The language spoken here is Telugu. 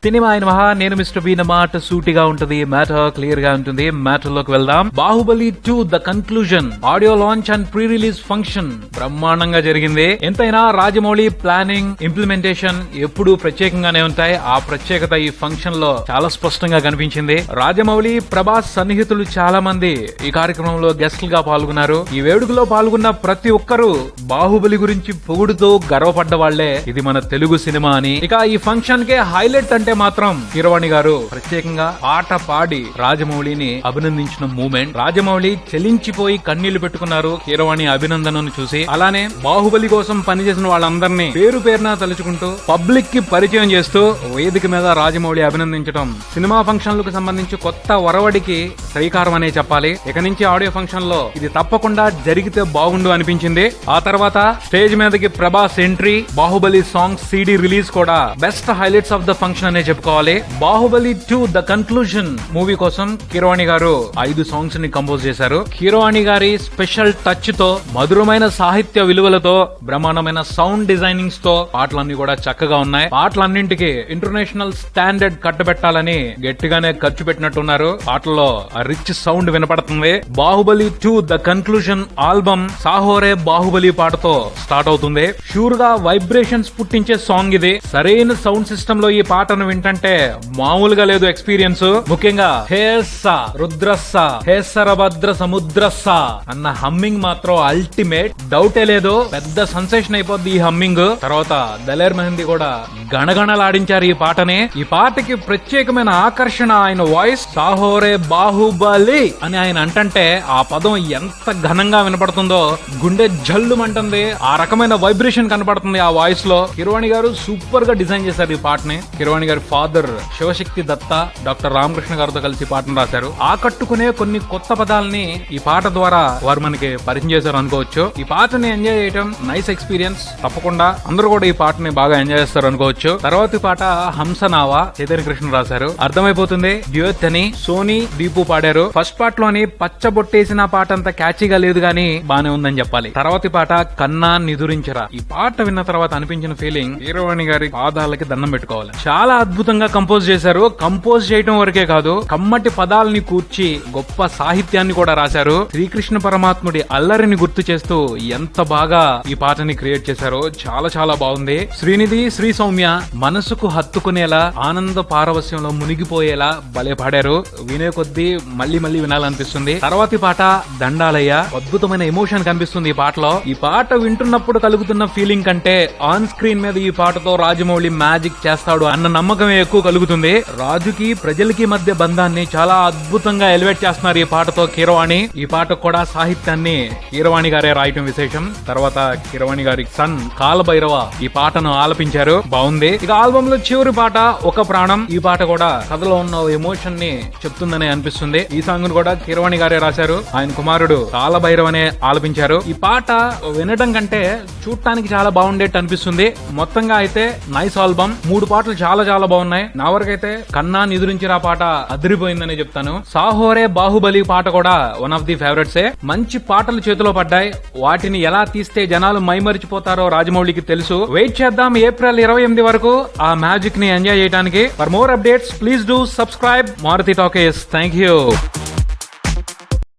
సినిమా అయిన మహా నేను మిస్టర్ బీన్ మాట సూటిగా ఉంటుంది, మ్యాటర్ క్లియర్ గా ఉంటుంది. మ్యాటర్ లోకి వెళ్దాం. Baahubali 2 the conclusion audio launch and pre release function బ్రహ్మాండంగా జరిగింది. ఎంతైనా రాజమౌళి ప్లానింగ్ ఇంప్లిమెంటేషన్ ఎప్పుడూ ప్రత్యేకంగానే ఉంటాయి. ఆ ప్రత్యేకత ఈ ఫంక్షన్ లో చాలా స్పష్టంగా కనిపించింది. రాజమౌళి, ప్రభాస్ సన్నిహితులు చాలా మంది ఈ కార్యక్రమంలో గెస్టులుగా పాల్గొన్నారు. ఈ వేడుకలో పాల్గొన్న ప్రతి ఒక్కరూ బాహుబలి గురించి పొగుడుతూ గర్వపడ్డ వాళ్లే ఇది మన తెలుగు సినిమా అని. ఇక ఈ ఫంక్షన్ కే హైలైట్ అంటే మాత్రం కీరవాణి గారు ప్రత్యేకంగా పాట పాడి రాజమౌళిని అభినందించిన మూమెంట్. రాజమౌళి చెలించిపోయి కన్నీళ్లు పెట్టుకున్నారు కీరవాణి అభినందనను చూసి. అలానే బాహుబలి కోసం పనిచేసిన వాళ్ళందరినీ పేరు పేరున తలుచుకుంటూ పబ్లిక్ కి పరిచయం చేస్తూ వేదిక మీద రాజమౌళి అభినందించడం సినిమా ఫంక్షన్లకు సంబంధించి కొత్త ఒరవడికి శ్రీకారం అనే చెప్పాలి. ఇక నుంచి ఆడియో ఫంక్షన్ లో ఇది తప్పకుండా జరిగితే బాగుండు అనిపించింది. ఆ తర్వాత స్టేజ్ మీదకి Prabhas entry, Baahubali songs CD release కూడా best highlights of the function అనే చెప్పుకోవాలి. బాహుబలి 2 ద కన్క్లూజన్ మూవీ కోసం కీరవాణి గారు 5 సాంగ్స్ ని కంపోజ్ చేశారు. కీరవాణి గారి స్పెషల్ టచ్ తో, మధురమైన సాహిత్య విలువలతో, బ్రహ్మాండమైన సౌండ్ డిజైనింగ్స్ తో పాటలన్నీ కూడా చక్కగా ఉన్నాయి. పాటలన్నింటికి ఇంటర్నేషనల్ స్టాండర్డ్ కట్టబెట్టాలని గట్టిగానే ఖర్చు పెట్టినట్టున్నారు. పాటల్లో రిచ్ సౌండ్ వినపడుతుంది. Baahubali 2 the conclusion album Saahore Baahubali పాటతో స్టార్ట్ అవుతుంది. షూర్ గా వైబ్రేషన్స్ పుట్టించే సాంగ్ ఇది. సరైన సౌండ్ సిస్టమ్ లో ఈ పాటను వింటంటే మామూలుగా లేదు ఎక్స్పీరియన్స్. ముఖ్యంగా హేస రుద్రస్స హేసరభద్ర సముద్రస్స అన్న హమ్మింగ్ మాత్రం అల్టిమేట్, డౌటే లేదు. పెద్ద సెన్సేషన్ అయిపోద్ది ఈ హమ్మింగ్. తర్వాత దలేర్ మెహందీ కూడా గణగణలాడించారు ఈ పాటని. ఈ పాటకి ప్రత్యేకమైన ఆకర్షణ ఆయన వాయిస్. సాహోరే బాహుబలి అని ఆయన అంటంటే ఆ పదం ఎంత ఘనంగా వినపడుతుందో గుండె జల్లుమంటుంది. ఆ రకమైన వైబ్రేషన్ కనపడుతుంది ఆ వాయిస్ లో. కీరవాణి గారు సూపర్ గా డిజైన్ చేశారు ఈ పాటని. కీరవాణి గారి ఫాదర్ శివశక్తి దత్త, డాక్టర్ రామకృష్ణ గారితో కలిసి పాటను రాశారు. ఆకట్టుకునే కొన్ని కొత్త పదాలని ఈ పాట ద్వారా వారు మనకి పరిచయం చేశారు అనుకోవచ్చు. ఈ పాటని ఎంజాయ్ చేయడం నైస్ ఎక్స్పీరియన్స్. తప్పకుండా అందరూ కూడా ఈ పాటని బాగా ఎంజాయ్ చేస్తారు అనుకోవచ్చు. తర్వాతి పాట హంసనావా చైతన్య కృష్ణ రాశారు. అర్థమైపోతుంది డ్యూయట్ అని సోనీ, దీపు పాడారు. ఫస్ట్ పార్ట్ లోని పచ్చబొట్టేసిన పాట అంత క్యాచీగా లేదు గానీ బానే ఉందని చెప్పాలి. తర్వాతి పాట కన్నా నిదురించరా. ఈ పాట విన్న తర్వాత అనిపించిన ఫీలింగ్ కీరవాణి గారి పాదాలకి దండం పెట్టుకోవాలి. చాలా అద్భుతంగా కంపోజ్ చేశారు. కంపోజ్ చేయడం వరకే కాదు, కమ్మటి పదాలని కూర్చి గొప్ప సాహిత్యాన్ని కూడా రాశారు. శ్రీకృష్ణ పరమాత్ముడి అల్లరిని గుర్తు చేస్తూ ఎంత బాగా ఈ పాటని క్రియేట్ చేశారో చాలా చాలా బాగుంది. శ్రీనిధి, శ్రీ సౌమ్య మనసుకు హత్తుకునేలా, ఆనంద పారవస్యంలో మునిగిపోయేలా భలే పాడారు. వినే కొద్దీ మళ్ళీ మళ్ళీ వినాలనిపిస్తుంది. తర్వాతి పాట దండాలయ్య. అద్భుతమైన ఎమోషన్ కనిపిస్తుంది ఈ పాటలో. ఈ పాట వింటున్నప్పుడు కలుగుతున్న ఫీలింగ్ కంటే ఆన్ స్క్రీన్ మీద ఈ పాటతో రాజమౌళి మ్యాజిక్ చేస్తాడు అన్న నమ్మకమే ఎక్కువ కలుగుతుంది. రాజుకి ప్రజలకి మధ్య బంధాన్ని చాలా అద్భుతంగా ఎలివేట్ చేస్తున్నారు ఈ పాటతో కీరవాణి. ఈ పాటకు కూడా సాహిత్యాన్ని కీరవాణి గారే రాయటం విశేషం. తర్వాత కీరవాణి గారి సన్ కాలభైరవ ఈ పాటను ఆలపించారు. బాగుంది. ఇక ఆల్బమ్ లో చివరి పాట ఒక ప్రాణం. ఈ పాట కూడా కథలో ఉన్న ఎమోషన్ ని చెప్తుందని అనిపిస్తుంది. ఈ సాంగ్ ను కూడా కీరవాణి గారే రాశారు. ఆయన కుమారుడు కాలభైరవనే ఆలపించారు. ఈ పాట వినడం కంటే చూడటానికి చాలా బాగుండేట్టు అనిపిస్తుంది. మొత్తంగా అయితే నైస్ ఆల్బమ్. 3 పాటలు చాలా చాలా బాగున్నాయి. నా వరకైతే కన్నా నిదురించిరా పాట అదిరిపోయిందని చెప్తాను. సాహోరే బాహుబలి పాట కూడా వన్ ఆఫ్ ది ఫేవరెట్స్. మంచి పాటలు చేతిలో పడ్డాయి. వాటిని ఎలా తీస్తే జనాలు మైమరిచిపోతారో రాజమౌళికి తెలుసు. వెయిట్ చేద్దాం ఏప్రిల్ 28 వరకు ఆ మ్యాజిక్ ని ఎంజాయ్ చేయడానికి. For more updates please do subscribe Maruti Talkies. Thank you.